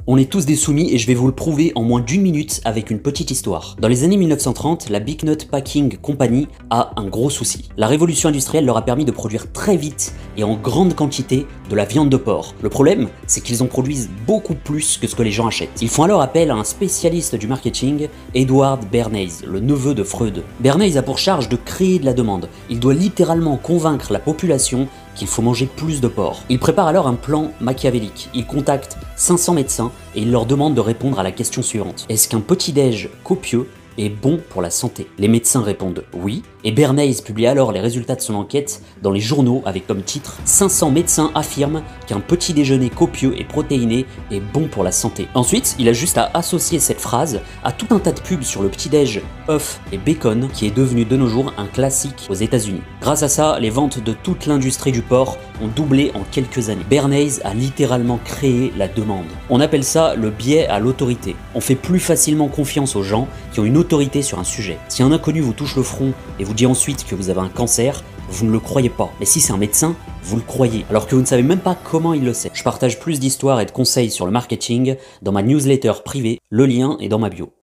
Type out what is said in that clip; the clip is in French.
On est tous des soumis et je vais vous le prouver en moins d'1 minute avec une petite histoire. Dans les années 1930, la Big Nut Packing Company a un gros souci. La révolution industrielle leur a permis de produire très vite et en grande quantité de la viande de porc. Le problème, c'est qu'ils en produisent beaucoup plus que ce que les gens achètent. Ils font alors appel à un spécialiste du marketing, Edward Bernays, le neveu de Freud. Bernays a pour charge de créer de la demande. Il doit littéralement convaincre la population qu'il faut manger plus de porc. Il prépare alors un plan machiavélique. Il contacte 500 médecins et il leur demande de répondre à la question suivante. Est-ce qu'un petit-déj copieux est bon pour la santé? Les médecins répondent oui, et Bernays publie alors les résultats de son enquête dans les journaux avec comme titre « 500 médecins affirment qu'un petit déjeuner copieux et protéiné est bon pour la santé ». Ensuite, il a juste à associer cette phrase à tout un tas de pubs sur le petit-déj œufs et bacon qui est devenu de nos jours un classique aux États-Unis. Grâce à ça, les ventes de toute l'industrie du porc ont doublé en quelques années. Bernays a littéralement créé la demande. On appelle ça le biais à l'autorité. On fait plus facilement confiance aux gens qui ont une autorité sur un sujet. Si un inconnu vous touche le front et vous dit ensuite que vous avez un cancer, vous ne le croyez pas. Mais si c'est un médecin, vous le croyez, alors que vous ne savez même pas comment il le sait. Je partage plus d'histoires et de conseils sur le marketing dans ma newsletter privée, le lien est dans ma bio.